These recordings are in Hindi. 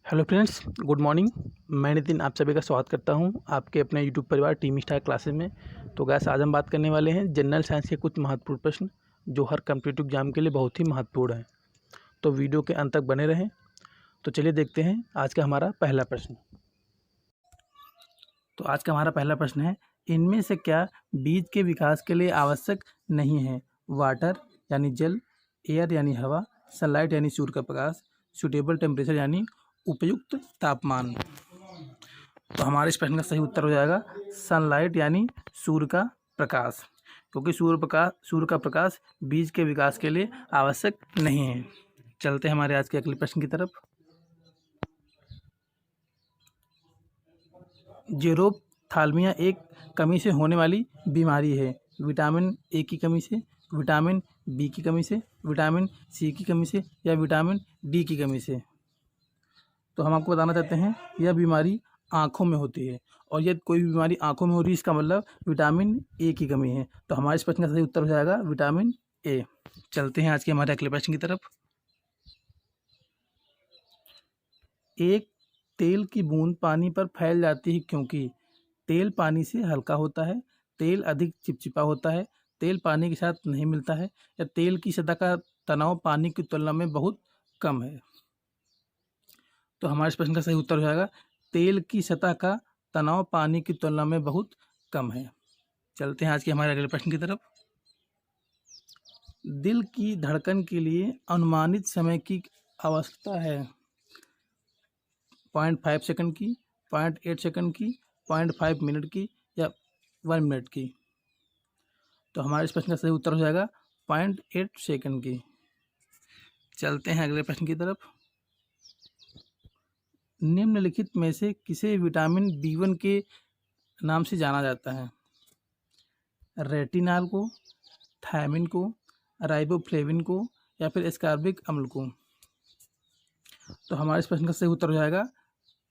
Hello friends, good morning. मैं नितिन आप सभी का स्वागत करता हूं आपके अपने यूट्यूब परिवार टीम स्टार क्लासेस में। तो गैस आज हम बात करने वाले हैं जनरल साइंस के कुछ महत्वपूर्ण प्रश्न जो हर कम्पिटिटिव एग्जाम के लिए बहुत ही महत्वपूर्ण है। तो वीडियो के अंत तक बने रहें। तो चलिए देखते हैं आज का हमारा पहला प्रश्न। तो आज का हमारा पहला प्रश्न है, इनमें से क्या बीज के विकास के लिए आवश्यक नहीं है? वाटर यानी जल, एयर यानी हवा, सनलाइट यानी सूर्य का प्रकाश, सूटेबल टेम्परेचर यानी उपयुक्त तापमान। तो हमारे इस प्रश्न का सही उत्तर हो जाएगा सनलाइट यानी सूर्य का प्रकाश, क्योंकि सूर्य का प्रकाश बीज के विकास के लिए आवश्यक नहीं है। चलते हैं हमारे आज के अगले प्रश्न की तरफ। जेरोप्थाल्मिया एक कमी से होने वाली बीमारी है। विटामिन ए की कमी से, विटामिन बी की कमी से, विटामिन सी की कमी से या विटामिन डी की कमी से। तो हम आपको बताना चाहते हैं यह बीमारी आँखों में होती है, और यदि कोई भी बीमारी आँखों में हो रही है इसका मतलब विटामिन ए की कमी है। तो हमारे इस प्रश्न का सही उत्तर हो जाएगा विटामिन ए। चलते हैं आज के हमारे अगले प्रश्न की तरफ। एक तेल की बूंद पानी पर फैल जाती है क्योंकि तेल पानी से हल्का होता है, तेल अधिक चिपचिपा होता है, तेल पानी के साथ नहीं मिलता है, या तेल की सतह का तनाव पानी की तुलना में बहुत कम है। तो हमारे इस प्रश्न का सही उत्तर हो जाएगा तेल की सतह का तनाव पानी की तुलना में बहुत कम है। चलते हैं आज के हमारे अगले प्रश्न की तरफ। दिल की धड़कन के लिए अनुमानित समय की आवश्यकता है 0.5 सेकंड की, 0.8 सेकंड की, 0.5 मिनट की या 1 मिनट की। तो हमारे इस प्रश्न का सही उत्तर हो जाएगा 0.8 सेकंड की। चलते हैं अगले प्रश्न की तरफ। निम्नलिखित में से किसे विटामिन B1 के नाम से जाना जाता है? रेटिनाल को, थायमिन को, राइबोफ्लेविन को या फिर एस्कॉर्बिक अम्ल को। तो हमारे इस प्रश्न का सही उत्तर हो जाएगा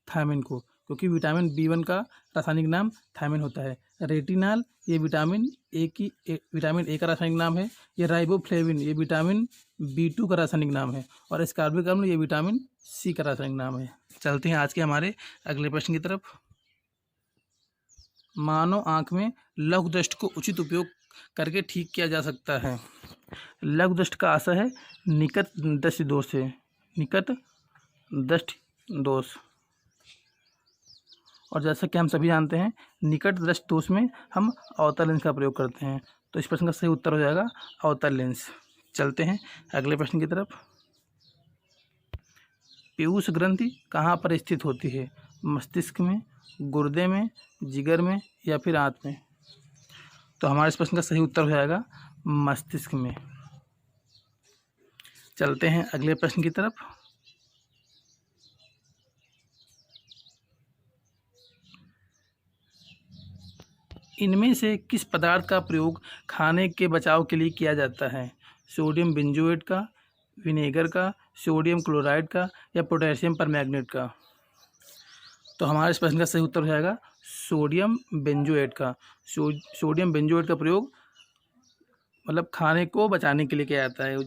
थायमिन को, क्योंकि विटामिन B1 का रासायनिक नाम थायमिन होता है। रेटिनाल ये विटामिन ए का रासायनिक नाम है। ये राइबोफ्लेविन ये विटामिन B2 का रासायनिक नाम है, और एस्कॉर्बिक अम्ल ये विटामिन C का रासायनिक नाम है। चलते हैं आज के हमारे अगले प्रश्न की तरफ। मानव आँख में लघु दृष्टि को उचित उपयोग करके ठीक किया जा सकता है। लघु दृष्टि का आशय है निकट दृष्टि दोष से, निकट दृष्टि दोष। और जैसा कि हम सभी जानते हैं निकट दृष्टि दोष में हम अवतल लेंस का प्रयोग करते हैं। तो इस प्रश्न का सही उत्तर हो जाएगा अवतल लेंस। चलते हैं अगले प्रश्न की तरफ। पीयूष ग्रंथि कहाँ पर स्थित होती है? मस्तिष्क में, गुर्दे में, जिगर में या फिर आंत में? तो हमारे इस प्रश्न का सही उत्तर हो जाएगा मस्तिष्क में। चलते हैं अगले प्रश्न की तरफ। इनमें से किस पदार्थ का प्रयोग खाने के बचाव के लिए किया जाता है? सोडियम बेंजोएट का, विनेगर का, सोडियम क्लोराइड का या पोटेशियम परमैंगनेट का? तो हमारे इस प्रश्न का सही उत्तर हो जाएगा सोडियम बेंजोएट का। सोडियम बेंजोएट का प्रयोग मतलब खाने को बचाने के लिए किया जाता है।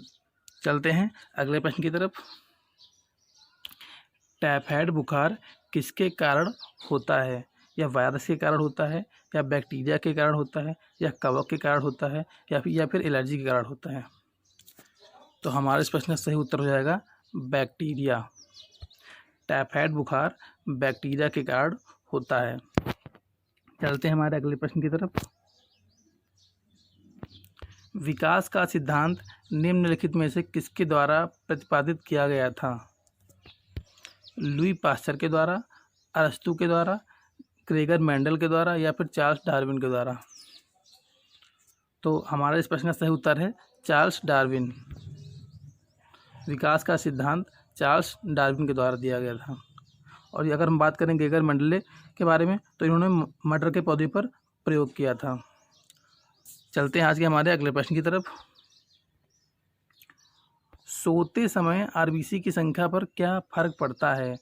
चलते हैं अगले प्रश्न की तरफ। टाइफाइड बुखार किसके कारण होता है? या वायरस के कारण होता है, या बैक्टीरिया के कारण होता है, या कवक के कारण होता है, या फिर एलर्जी के कारण होता है? तो हमारे इस प्रश्न का सही उत्तर हो जाएगा बैक्टीरिया। टाइफाइड बुखार बैक्टीरिया के कारण होता है। चलते हैं हमारे अगले प्रश्न की तरफ। विकास का सिद्धांत निम्नलिखित में से किसके द्वारा प्रतिपादित किया गया था? लुई पास्चर के द्वारा, अरस्तु के द्वारा, ग्रेगर मेंडल के द्वारा या फिर चार्ल्स डार्विन के द्वारा? तो हमारा इस प्रश्न का सही उत्तर है चार्ल्स डार्विन। विकास का सिद्धांत चार्ल्स डार्विन के द्वारा दिया गया था। और अगर हम बात करें ग्रेगर मेंडले के बारे में तो इन्होंने मटर के पौधे पर प्रयोग किया था। चलते हैं आज के हमारे अगले प्रश्न की तरफ। सोते समय आरबीसी की संख्या पर क्या फर्क पड़ता है?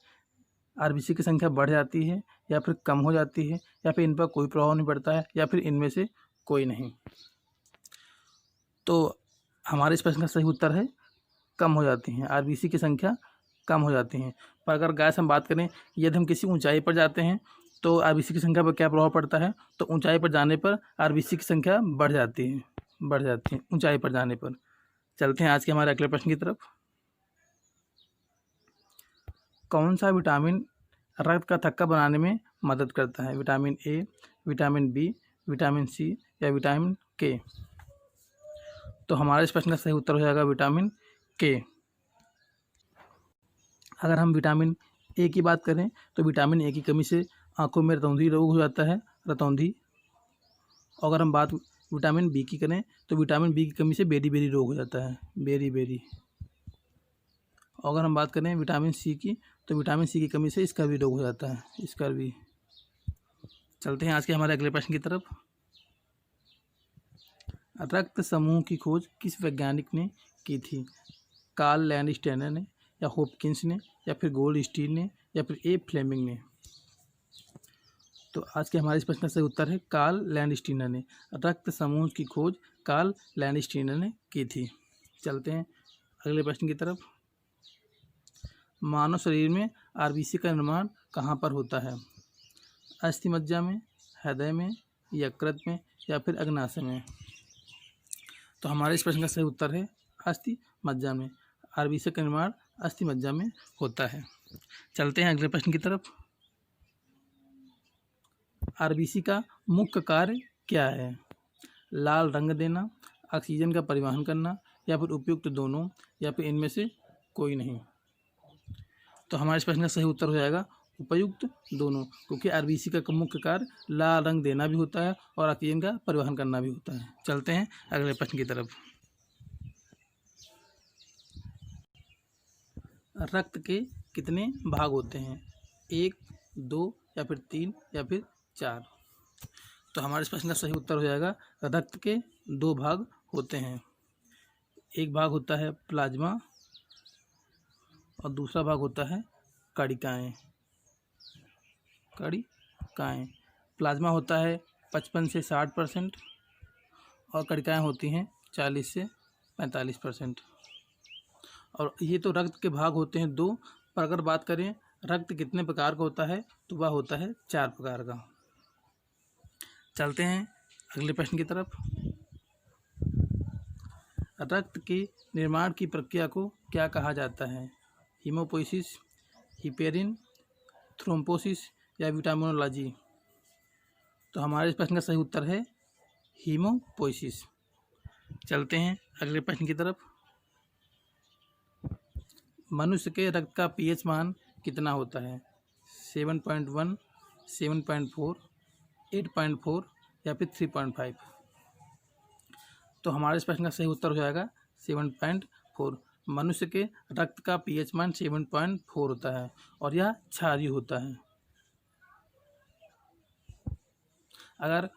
आरबीसी की संख्या बढ़ जाती है या फिर कम हो जाती है, या फिर इन पर कोई प्रभाव नहीं पड़ता है, या फिर इनमें से कोई नहीं? तो हमारे इस प्रश्न का सही उत्तर है कम हो जाती हैं। आरबीसी की संख्या कम हो जाती हैं। पर अगर गैस हम बात करें, यदि हम किसी ऊंचाई पर जाते हैं तो आरबीसी की संख्या पर क्या प्रभाव पड़ता है, तो ऊंचाई पर जाने पर आरबीसी की संख्या बढ़ जाती है ऊंचाई पर जाने पर। चलते हैं आज के हमारे अगले प्रश्न की तरफ। कौन सा विटामिन रक्त का थक्का बनाने में मदद करता है? Vitamin A, vitamin B, vitamin C या विटामिन के? तो हमारे इस प्रश्न का सही उत्तर हो जाएगा विटामिन के। अगर हम विटामिन ए की बात करें तो विटामिन ए की कमी से आंखों में रतौंधी रोग हो जाता है, रतौंधी। अगर हम बात विटामिन बी की करें तो विटामिन बी की कमी से बेरी रोग हो जाता है, बेरी। अगर हम बात करें विटामिन सी की तो विटामिन सी की कमी से स्कर्वी रोग हो जाता है, स्कर्वी। चलते हैं आज के हमारे अगले प्रश्न की तरफ। रक्त समूह की खोज किस वैज्ञानिक ने की थी? कार्ल लैंडस्टेनर ने, या हॉपकिंस ने, या फिर गोल्डस्टीन ने, या फिर ए फ्लेमिंग ने? तो आज के हमारे इस प्रश्न का सही उत्तर है कार्ल लैंडस्टीनर ने। रक्त समूह की खोज कार्ल लैंडस्टीनर ने की थी। चलते हैं अगले प्रश्न की तरफ। मानव शरीर में आरबीसी का निर्माण कहाँ पर होता है? अस्थि मज्जा में, हृदय में, यकृत में, या फिर अग्नाशय में? तो हमारे इस प्रश्न का सही उत्तर है अस्थि मज्जा में। आरबीसी का निर्माण अस्थि मज्जा में होता है। चलते हैं अगले प्रश्न की तरफ। आरबीसी का मुख्य कार्य क्या है? लाल रंग देना, ऑक्सीजन का परिवहन करना, या फिर उपयुक्त दोनों, या फिर इनमें से कोई नहीं? तो हमारे इस प्रश्न का सही उत्तर हो जाएगा उपयुक्त दोनों, क्योंकि आरबीसी का मुख्य कार्य लाल रंग देना भी होता है और ऑक्सीजन का परिवहन करना भी होता है। चलते हैं अगले प्रश्न की तरफ। रक्त के कितने भाग होते हैं? 1, 2 या फिर 3 या फिर 4? तो हमारे इस प्रश्न का सही उत्तर हो जाएगा रक्त के 2 भाग होते हैं। एक भाग होता है प्लाज्मा और दूसरा भाग होता है कणिकाएं। प्लाज्मा होता है 55 से 60% और कणिकाएं होती हैं 40 से 45%। और ये तो रक्त के भाग होते हैं 2, पर अगर बात करें रक्त कितने प्रकार का होता है तो वह होता है 4 प्रकार का। चलते हैं अगले प्रश्न की तरफ। रक्त के निर्माण की प्रक्रिया को क्या कहा जाता है? हीमोपोइसिस, हिपेरिन, थ्रोम्बोसिस या विटामिनोलॉजी? तो हमारे इस प्रश्न का सही उत्तर है हीमोपोइसिस। चलते हैं अगले प्रश्न की तरफ। मनुष्य के रक्त का पीएच मान कितना होता है? 7.1, 7.4, 8.4 या फिर 3.5? तो हमारे इस प्रश्न का सही उत्तर हो जाएगा 7.4। मनुष्य के रक्त का पीएच मान 7.4 होता है और यह क्षारीय होता है। अगर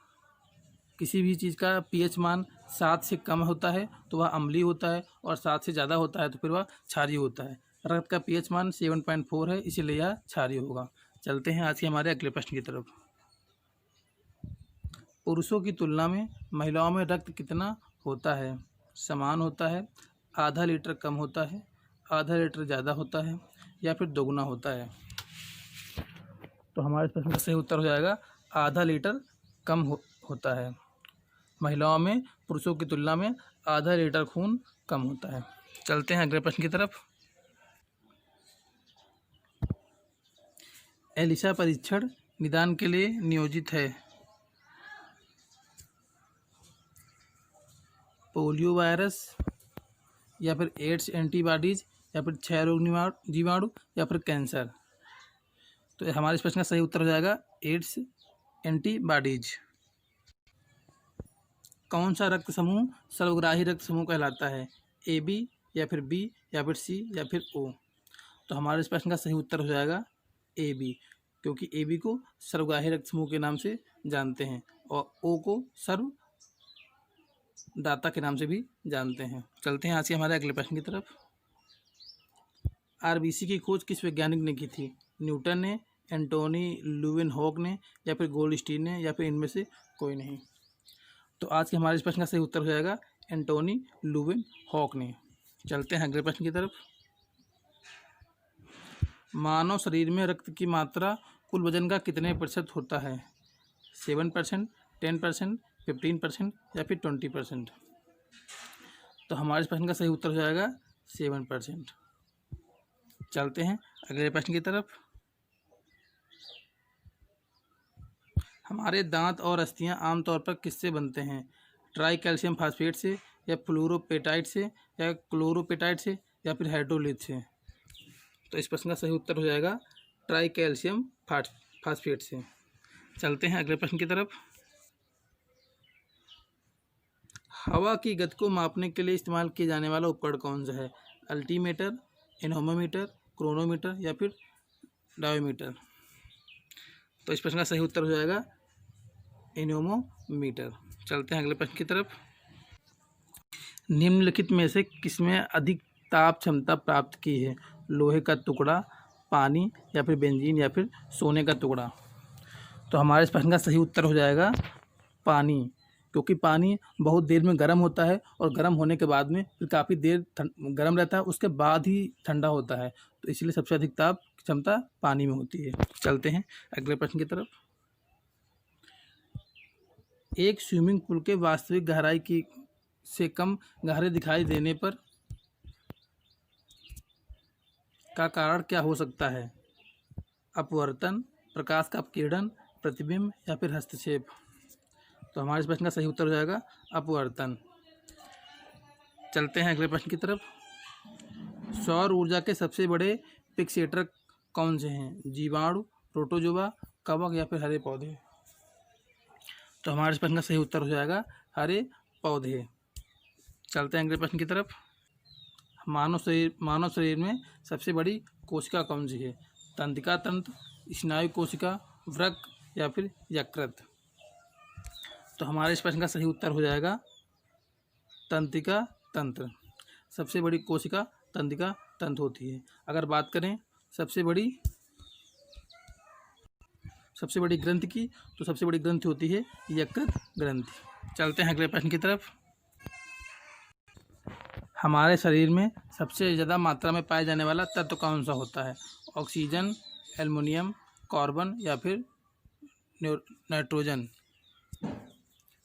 किसी भी चीज़ का पीएच मान 7 से कम होता है तो वह अम्लीय होता है, और 7 से ज़्यादा होता है तो फिर वह क्षारीय होता है। रक्त का पीएच मान 7.4 है, इसीलिए यह क्षारीय होगा। चलते हैं आज के हमारे अगले प्रश्न की तरफ। पुरुषों की तुलना में महिलाओं में रक्त कितना होता है? समान होता है, आधा लीटर कम होता है, आधा लीटर ज़्यादा होता है, या फिर दोगुना होता है? तो हमारे प्रश्न का सही उत्तर हो जाएगा आधा लीटर कम होता है। महिलाओं में पुरुषों की तुलना में आधा लीटर खून कम होता है। चलते हैं अगले प्रश्न की तरफ। एलिसा परीक्षण निदान के लिए नियोजित है? पोलियो वायरस, या फिर एड्स एंटीबॉडीज, या फिर क्षय रोग जीवाणु, या फिर कैंसर? तो हमारे इस प्रश्न का सही उत्तर हो जाएगा एड्स एंटीबॉडीज। कौन सा रक्त समूह सर्वग्राही रक्त समूह कहलाता है? ए बी, या फिर बी, या फिर सी, या फिर ओ? तो हमारे इस प्रश्न का सही उत्तर हो जाएगा ए बी, क्योंकि ए बी को सर्वग्राही रक्त समूह के नाम से जानते हैं और ओ को सर्वदाता के नाम से भी जानते हैं। चलते हैं आज के हमारे अगले प्रश्न की तरफ। आरबीसी की खोज किस वैज्ञानिक ने की थी? न्यूटन ने, एंटोनी लुवेनहॉक ने, या फिर गोल्डस्टीन ने, या फिर इनमें से कोई नहीं? तो आज के हमारे इस प्रश्न का सही उत्तर हो जाएगा एंटोनी लुवेनहॉक ने। चलते हैं अगले प्रश्न की तरफ। मानव शरीर में रक्त की मात्रा कुल वजन का कितने प्रतिशत होता है? 7%, 10%, 15% या फिर 20%? तो हमारे इस प्रश्न का सही उत्तर हो जाएगा 7%। चलते हैं अगले प्रश्न की तरफ। हमारे दांत और अस्थियां आमतौर पर किससे बनते हैं? ट्राई कैल्शियम फास्फेट से, या फ्लोरोपेटाइट से, या क्लोरोपेटाइट से, या फिर हाइड्रोलिथ से? तो इस प्रश्न का सही उत्तर हो जाएगा ट्राई कैल्शियम फास्फेट से। चलते हैं अगले प्रश्न की तरफ। हवा की गति को मापने के लिए इस्तेमाल किया जाने वाला उपकरण कौन सा है? अल्टीमीटर, एनोमोमीटर, क्रोनोमीटर या फिर डायोमीटर? तो इस प्रश्न का सही उत्तर हो जाएगा एनोमोमीटर। चलते हैं अगले प्रश्न की तरफ। निम्नलिखित में से किसमें अधिक ताप क्षमता प्राप्त की है? लोहे का टुकड़ा, पानी या फिर बेंजीन या फिर सोने का टुकड़ा? तो हमारे इस प्रश्न का सही उत्तर हो जाएगा पानी, क्योंकि पानी बहुत देर में गर्म होता है और गर्म होने के बाद में फिर काफ़ी देर गर्म रहता है, उसके बाद ही ठंडा होता है, तो इसलिए सबसे अधिक ताप क्षमता पानी में होती है। चलते हैं अगले प्रश्न की तरफ। एक स्विमिंग पूल के वास्तविक गहराई की से कम गहरे दिखाई देने पर का कारण क्या हो सकता है? अपवर्तन, प्रकाश का अपकिरण, प्रतिबिंब या फिर हस्तक्षेप? तो हमारे इस प्रश्न का सही उत्तर हो जाएगा अपवर्तन। चलते हैं अगले प्रश्न की तरफ। सौर ऊर्जा के सबसे बड़े फिक्सेटर कौन से हैं? जीवाणु, प्रोटोजोआ, कवक या फिर हरे पौधे? तो हमारे इस प्रश्न का सही उत्तर हो जाएगा हरे पौधे। चलते हैं अगले प्रश्न की तरफ। मानव शरीर में सबसे बड़ी कोशिका कौन सी है? तंत्रिका तंत्र, स्नायु कोशिका, वृक्क या फिर यकृत? तो हमारे इस प्रश्न का सही उत्तर हो जाएगा तंत्रिका तंत्र। सबसे बड़ी कोशिका तंत्रिका तंत्र होती है। अगर बात करें सबसे बड़ी ग्रंथि की, तो सबसे बड़ी ग्रंथि होती है यकृत ग्रंथि। चलते हैं अगले प्रश्न की तरफ। हमारे शरीर में सबसे ज़्यादा मात्रा में पाया जाने वाला तत्व कौन सा होता है? ऑक्सीजन, एल्युमिनियम, कार्बन या फिर नाइट्रोजन?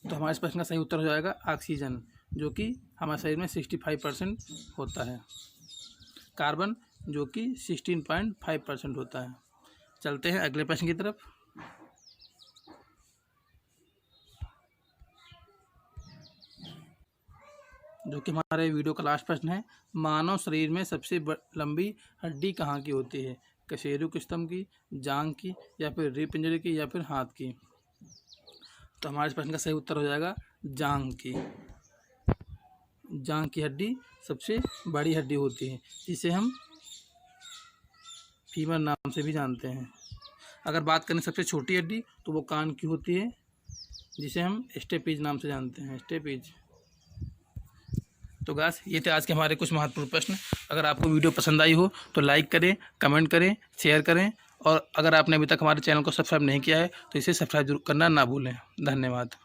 तो हमारे इस प्रश्न का सही उत्तर हो जाएगा ऑक्सीजन, जो कि हमारे शरीर में 65% होता है। कार्बन जो कि 16.5% होता है। चलते हैं अगले प्रश्न की तरफ। जो कि हमारे वीडियो का लास्ट प्रश्न है। मानव शरीर में सबसे लंबी हड्डी कहाँ की होती है? कशेरुक स्तंभ की, जांघ की या फिर रीढ़ पिंजरे की या फिर हाथ की? तो हमारे इस प्रश्न का सही उत्तर हो जाएगा जांघ की। जांघ की हड्डी सबसे बड़ी हड्डी होती है, जिसे हम फीमर नाम से भी जानते हैं। अगर बात करें सबसे छोटी हड्डी, तो वो कान की होती है, जिसे हम स्टेपीज नाम से जानते हैं, स्टेपीज। तो गाइस, ये थे आज के हमारे कुछ महत्वपूर्ण प्रश्न। अगर आपको वीडियो पसंद आई हो तो लाइक करें, कमेंट करें, शेयर करें, और अगर आपने अभी तक हमारे चैनल को सब्सक्राइब नहीं किया है तो इसे सब्सक्राइब जरूर करना ना भूलें। धन्यवाद।